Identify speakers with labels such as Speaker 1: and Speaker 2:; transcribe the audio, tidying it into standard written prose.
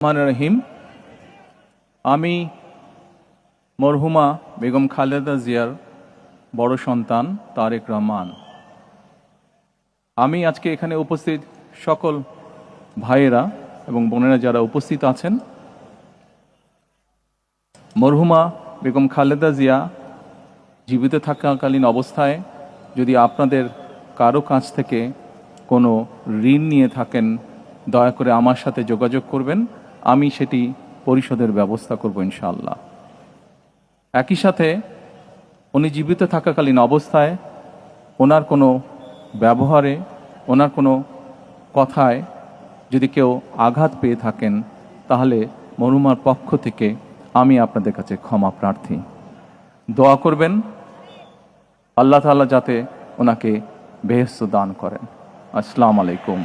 Speaker 1: রহিম। আমি মরহুমা বেগম খালেদা জিয়ার বড় সন্তান তারেক রহমান। আমি আজকে এখানে উপস্থিত সকল ভাইয়েরা এবং বোনেরা যারা উপস্থিত আছেন, মরহুমা বেগম খালেদা জিয়া জীবিত থাকাকালীন অবস্থায় যদি আপনাদের কারো কাছ থেকে কোনো ঋণ নিয়ে থাকেন, দয়া করে আমার সাথে যোগাযোগ করবেন, আমি সেটি পরিশোধের ব্যবস্থা করব ইনশাআল্লাহ। একই সাথে উনি জীবিত থাকাকালীন অবস্থায় ওনার কোনো ব্যবহারে, ওনার কোনো কথায় যদি কেউ আঘাত পেয়ে থাকেন, তাহলে মরহুমার পক্ষ থেকে আমি আপনাদের কাছে ক্ষমা প্রার্থী। দোয়া করবেন আল্লাহ তাআলা যাতে ওনাকে বেহেশত দান করেন। আসসালামু আলাইকুম।